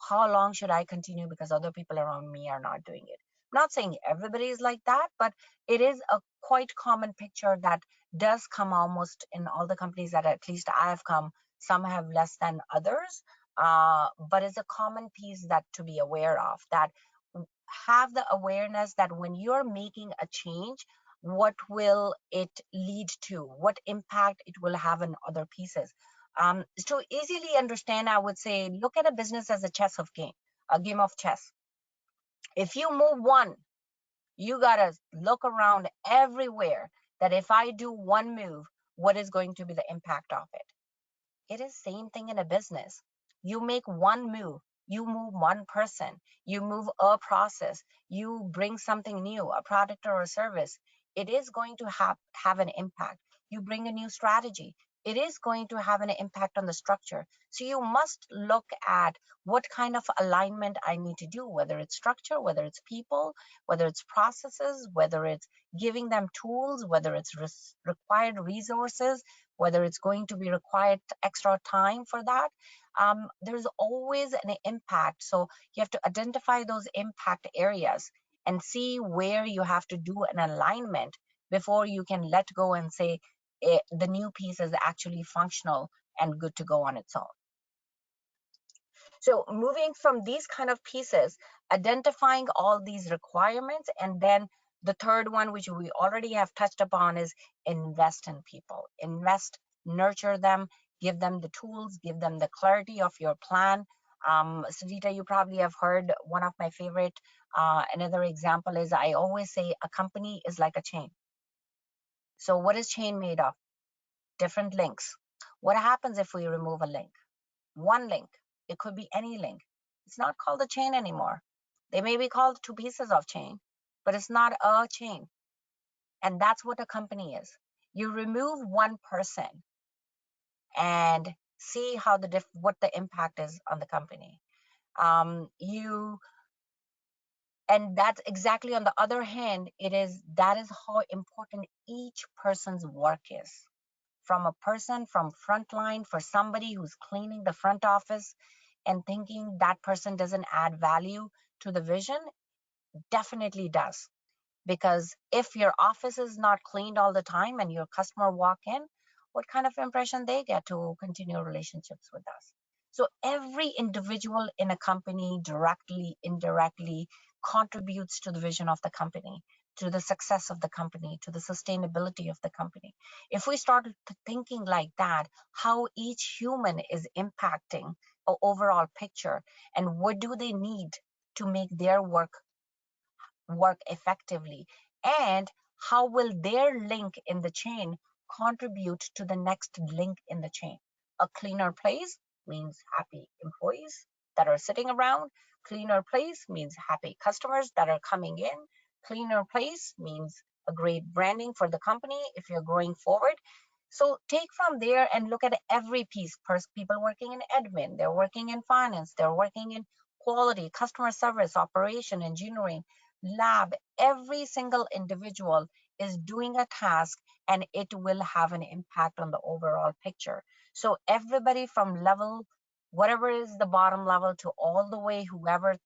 how long should I continue because other people around me are not doing it? not saying everybody is like that, but it is a quite common picture that does come almost in all the companies that at least I have come. Some have less than others, but it's a common piece that to be aware of, that have the awareness that when you're making a change, what will it lead to, what impact it will have on other pieces. To easily understand, I would say look at a business as a a game of chess. If you move one, you got to look around everywhere, that if I do one move, what is going to be the impact of it. It is same thing in a business. You make one move, you move one person, you move a process, you bring something new, a product or a service. It is going to have an impact. You bring a new strategy. It is going to have an impact on the structure. So you must look at what kind of alignment I need to do, whether it's structure, whether it's people, whether it's processes, whether it's giving them tools, whether it's required resources, whether it's going to be required extra time for that. There's always an impact. So you have to identify those impact areas and see where you have to do an alignment before you can let go and say the new piece is actually functional and good to go on its own. So moving from these kind of pieces, identifying all these requirements, and then the third one, which we already have touched upon, is invest in people. Invest, nurture them, give them the tools, give them the clarity of your plan. Sudhita, you probably have heard one of my favorite, another example is I always say a company is like a chain. So what is chain made of? Different links. What happens if we remove a link? One link. It could be any link. It's not called a chain anymore. They may be called two pieces of chain, but it's not a chain. And that's what a company is. You remove one person and see how what the impact is on the company. You and that's exactly on the other hand, that is how important each person's work is. From a person from frontline, for somebody who's cleaning the front office and thinking that person doesn't add value to the vision, definitely does. Because if your office is not cleaned all the time and your customer walk in, what kind of impression they get to continue relationships with us? So every individual in a company directly, indirectly contributes to the vision of the company, to the success of the company, to the sustainability of the company. If we started thinking like that, how each human is impacting an overall picture, and what do they need to make their work effectively, and how will their link in the chain contribute to the next link in the chain. A cleaner place means happy employees that are sitting around. Cleaner place means happy customers that are coming in. Cleaner place means a great branding for the company if you're growing forward. So take from there and look at every piece. People working in admin, they're working in finance, they're working in quality, customer service, operation, engineering, lab. Every single individual is doing a task, and it will have an impact on the overall picture. So everybody from level, whatever is the bottom level, to all the way whoever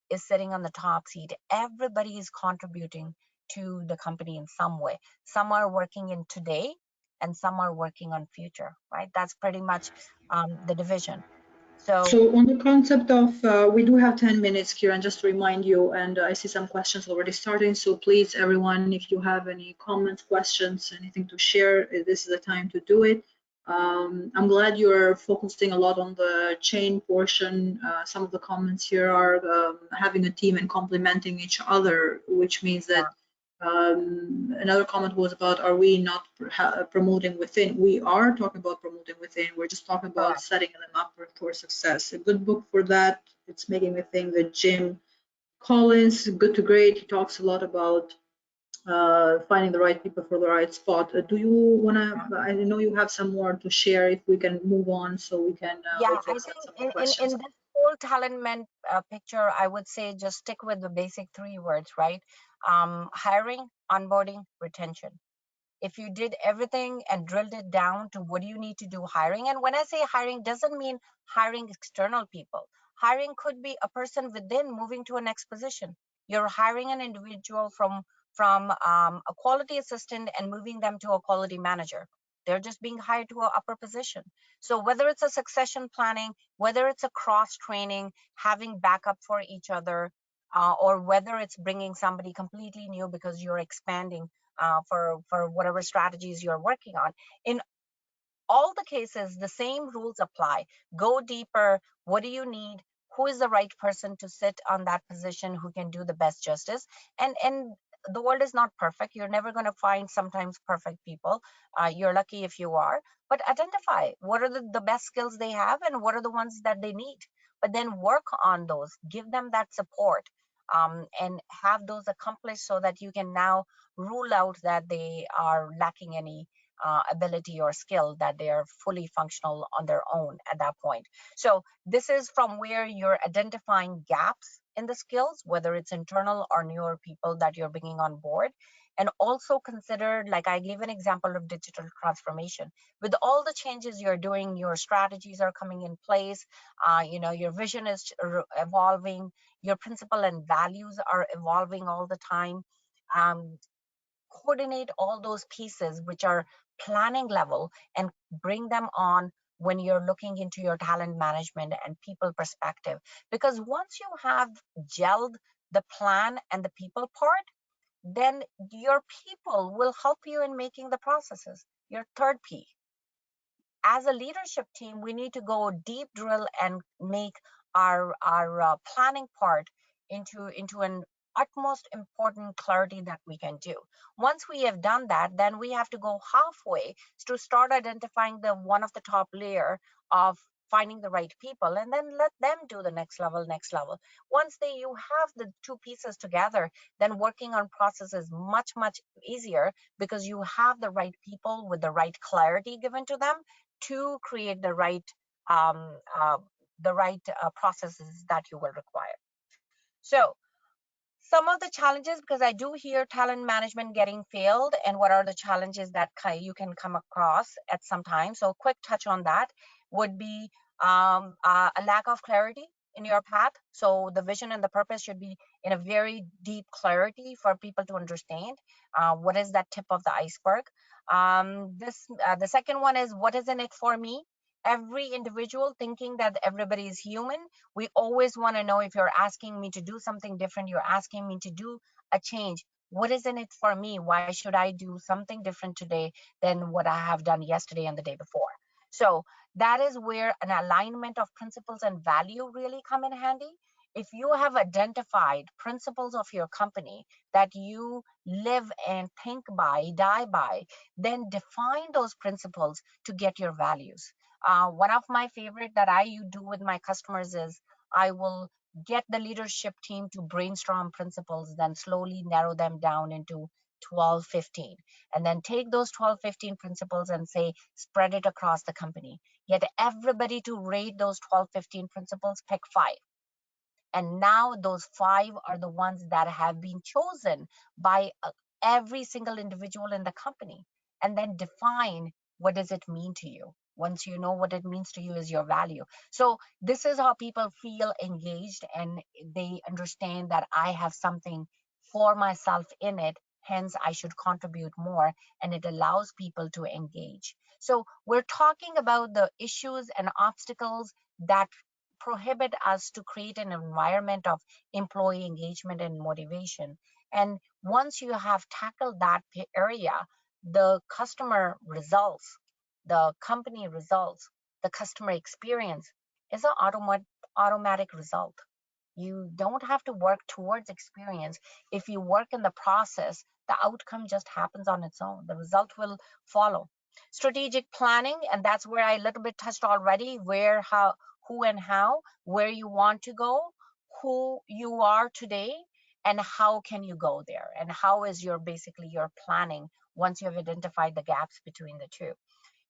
is sitting on the top seat, everybody is contributing to the company in some way. Some are working in today and some are working on future, right? That's pretty much the division. So So on the concept of, we do have 10 minutes, Kiran, just to remind you, and I see some questions already starting. So please, everyone, if you have any comments, questions, anything to share, this is the time to do it. I'm glad you're focusing a lot on the chain portion. Some of the comments here are having a team and complementing each other, which means that another comment was about, are we not promoting within? We are talking about promoting within. We're just talking about correct. setting them up for success. A good book for that. It's making me think that Jim Collins, Good to Great, he talks a lot about finding the right people for the right spot. Do you want to, I know you have some more to share, if we can move on so we can Yeah, I hopefully think accept some more in questions. this whole talent picture, I would say just stick with the basic three words, right? Hiring, onboarding, retention. If you did everything and drilled it down to what do you need to do hiring, and when I say hiring, doesn't mean hiring external people. Hiring could be a person within moving to a next position. You're hiring an individual from a quality assistant and moving them to a quality manager. They're just being hired to an upper position. So whether it's a succession planning, whether it's a cross training, having backup for each other, or whether it's bringing somebody completely new because you're expanding for whatever strategies you're working on. In all the cases, the same rules apply. Go deeper. What do you need? Who is the right person to sit on that position who can do the best justice? And the world is not perfect. You're never going to find sometimes perfect people. You're lucky if you are. But identify what are the best skills they have and what are the ones that they need. But then work on those. Give them that support. And have those accomplished so that you can now rule out that they are lacking any ability or skill, that they are fully functional on their own at that point. So this is from where you're identifying gaps in the skills, whether it's internal or newer people that you're bringing on board. And also consider, like I gave an example of digital transformation. With all the changes you're doing, your strategies are coming in place, your vision is evolving, your principle and values are evolving all the time. um, Coordinate all those pieces which are planning level and bring them on when you're looking into your talent management and people perspective. Because once you have gelled the plan and the people part, then your people will help you in making the processes. Your third P. As a leadership team, we need to go deep drill and make our planning part into an utmost important clarity that we can do. Once we have done that, then we have to go halfway to start identifying the one of the top layer of finding the right people, and then let them do the next level. Once you have the two pieces together, then working on process is much easier, because you have the right people with the right clarity given to them to create um, uh, the right processes that you will require. So some of the challenges, because I do hear talent management getting failed, and what are the challenges that you can come across at some time. So quick touch on that would be a lack of clarity in your path. So the vision and the purpose should be in a very deep clarity for people to understand what is that tip of the iceberg. The second one is, what is in it for me? Every individual thinking that everybody is human. We always want to know, if you're asking me to do something different, you're asking me to do a change, what is in it for me? Why should I do something different today than what I have done yesterday and the day before? So that is where an alignment of principles and value really come in handy. If you have identified principles of your company that you live and think by, die by, then define those principles to get your values. One of my favorite that I do with my customers is, I will get the leadership team to brainstorm principles, then slowly narrow them down into 12, 15, and then take those 12, 15 principles and say, spread it across the company. Get everybody to rate those 12, 15 principles, pick five. And now those five are the ones that have been chosen by every single individual in the company. And then define, what does it mean to you? Once you know what it means to you is your value. So this is how people feel engaged, and they understand that I have something for myself in it. Hence, I should contribute more, and it allows people to engage. So we're talking about the issues and obstacles that prohibit us to create an environment of employee engagement and motivation. And once you have tackled that area, the customer results, the company results, the customer experience is an automatic result. You don't have to work towards experience. If you work in the process, the outcome just happens on its own. The result will follow. Strategic planning, and that's where I a little bit touched already, where, how, who and how, where you want to go, who you are today, and how can you go there, and how is your basically your planning once you have identified the gaps between the two.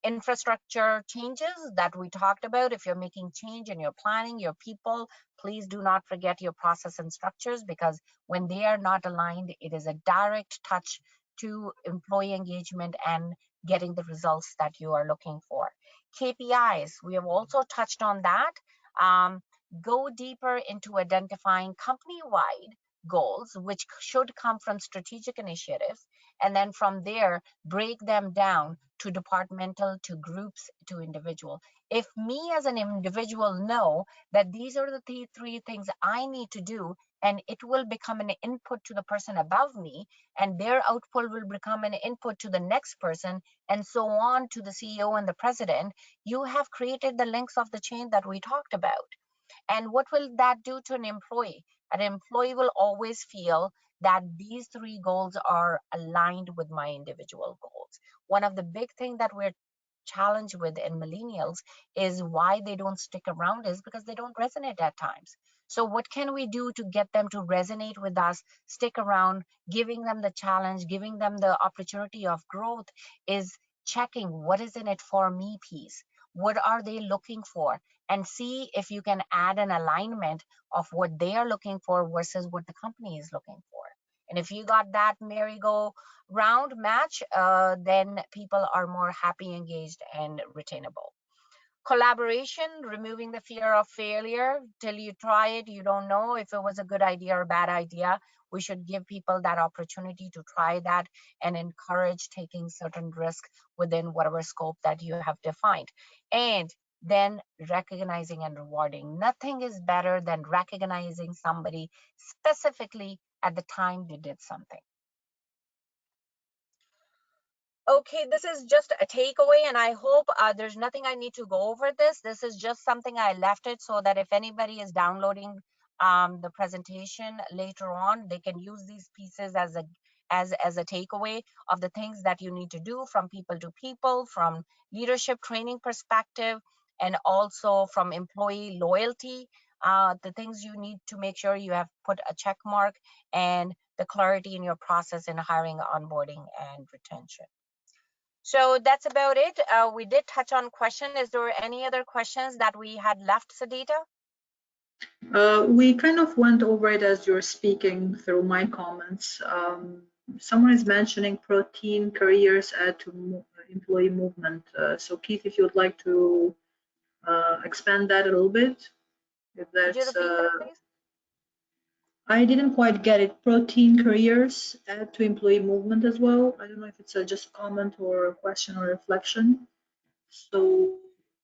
Infrastructure changes that we talked about. If you're making change in your planning, your people, please do not forget your process and structures, because when they are not aligned, it is a direct touch to employee engagement and getting the results that you are looking for. KPIs, we have also touched on that. um, go deeper into identifying company-wide goals, which should come from strategic initiatives, and then from there break them down to departmental, to groups, to individual. If me as an individual know that these are the three things I need to do, and it will become an input to the person above me, and their output will become an input to the next person, and so on to the CEO and the president, you have created the links of the chain that we talked about. And what will that do to an employee? An employee will always feel that these three goals are aligned with my individual goals. One of the big things that we're challenged with in millennials is why they don't stick around is because they don't resonate at times. So what can we do to get them to resonate with us, stick around, giving them the challenge, giving them the opportunity of growth, is checking what is in it for me piece. What are they looking for? And see if you can add an alignment of what they are looking for versus what the company is looking for. And if you got that merry-go-round match, then people are more happy, engaged, and retainable. Collaboration, removing the fear of failure. Till you try it, you don't know if it was a good idea or a bad idea. We should give people that opportunity to try that and encourage taking certain risk within whatever scope that you have defined. And then recognizing and rewarding. Nothing is better than recognizing somebody specifically at the time they did something. Okay, this is just a takeaway, and I hope there's nothing I need to go over this. This is just something I left it so that if anybody is downloading the presentation later on, they can use these pieces as a takeaway of the things that you need to do from people to people, from leadership training perspective, and also from employee loyalty. The things you need to make sure you have put a check mark, and the clarity in your process in hiring, onboarding, and retention. So that's about it. We did touch on question. Is there any other questions that we had left, Sadita? We kind of went over it as you're speaking through my comments. Someone is mentioning protein careers add to employee movement. So Keith, if you would like to expand that a little bit, if Could you that's, repeat that, please? I didn't quite get it. Protein careers add to employee movement as well. I don't know if it's just a comment or a question or reflection. So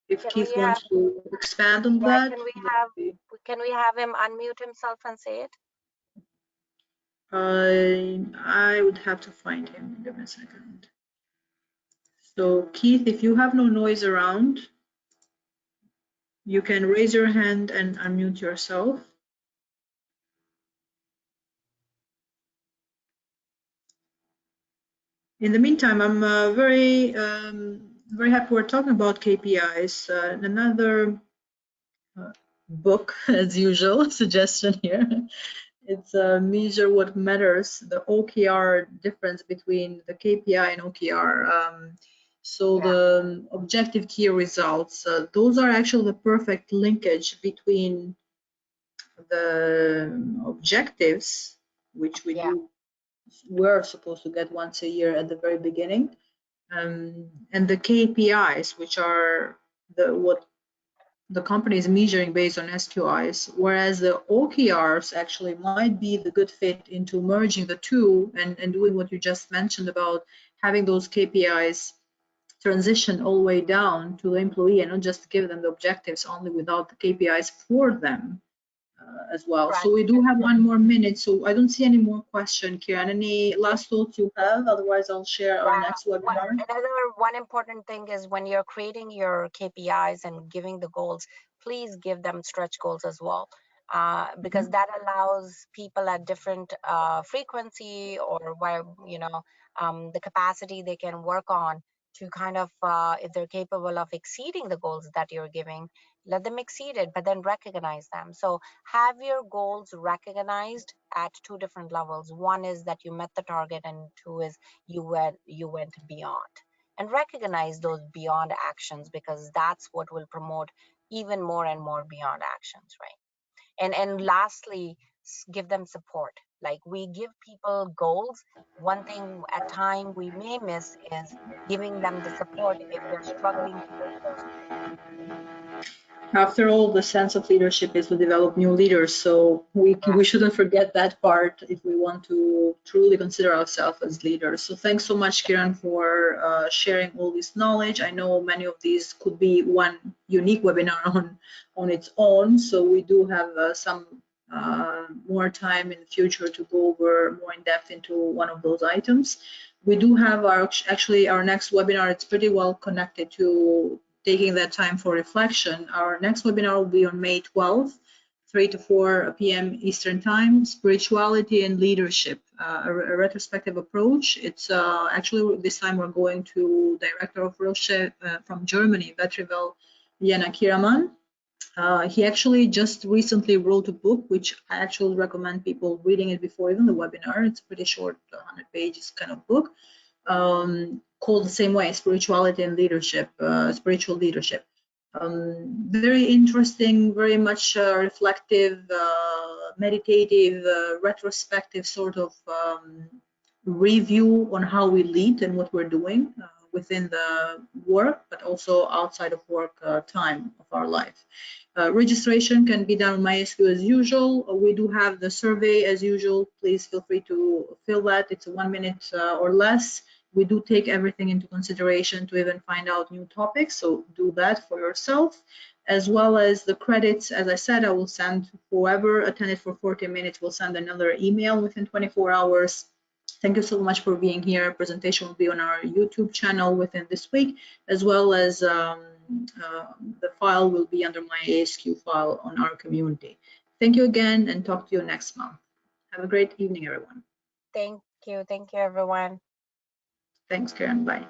if Can we Keith have, wants to expand on yeah, that, that would be. can we have him unmute himself and say it? I would have to find him. Give me a second. So Keith, if you have no noise around, you can raise your hand and unmute yourself. In the meantime, I'm very happy we're talking about KPIs. Another book, as usual, suggestion here. It's Measure What Matters, the OKR difference between the KPI and OKR. So Yeah, the objective key results, those are actually the perfect linkage between the objectives, which we yeah, do, we're supposed to get once a year at the very beginning, and the KPIs, which are what the company is measuring based on SQIs, whereas the OKRs actually might be the good fit into merging the two and doing what you just mentioned about having those KPIs transition all the way down to the employee and not just give them the objectives only without the KPIs for them as well. correct. So we do have 1 more minute, so I don't see any more question, Kiran. Any last thoughts you have? Otherwise, I'll share our Yeah. next webinar. Another one important thing is when you're creating your KPIs and giving the goals, please give them stretch goals as well. Because that allows people at different frequency or where, the capacity they can work on to kind of, if they're capable of exceeding the goals that you're giving, let them exceed it, but then recognize them. So have your goals recognized at two different levels. One is that you met the target, and two is you went beyond, and recognize those beyond actions, because that's what will promote even more and more beyond actions, right? And lastly, give them support. Like, we give people goals, one thing at time we may miss is giving them the support if they're struggling to hit those goals. After all, the sense of leadership is to develop new leaders, so we shouldn't forget that part if we want to truly consider ourselves as leaders. So thanks so much, Kiran, for sharing all this knowledge. I know many of these could be one unique webinar on its own, so we do have some more time in the future to go over more in depth into one of those items. We do have actually our next webinar. It's pretty well connected to taking that time for reflection. Our next webinar will be on May 12th, 3 to 4 p.m. Eastern Time, Spirituality and Leadership, a retrospective approach. It's actually this time we're going to Director of Roche from Germany, Vetrivel Jena Kiraman. He actually just recently wrote a book, which I actually recommend people reading it before even the webinar. It's a pretty short, 100 pages kind of book, called the same way, Spirituality and Leadership, Spiritual Leadership. Very interesting, very much reflective, meditative, retrospective sort of review on how we lead and what we're doing within the work, but also outside of work time of our life. Registration can be done on MySQL as usual. We do have the survey as usual. Please feel free to fill that. It's 1 minute or less. We do take everything into consideration to even find out new topics, so do that for yourself. As well as the credits, as I said, I will send whoever attended for 40 minutes, will send another email within 24 hours. Thank you so much for being here. Presentation will be on our YouTube channel within this week, as well as the file will be under my ASQ file on our community. Thank you again, and talk to you next month. Have a great evening, everyone. Thank you, everyone. Thanks, Karen. Bye.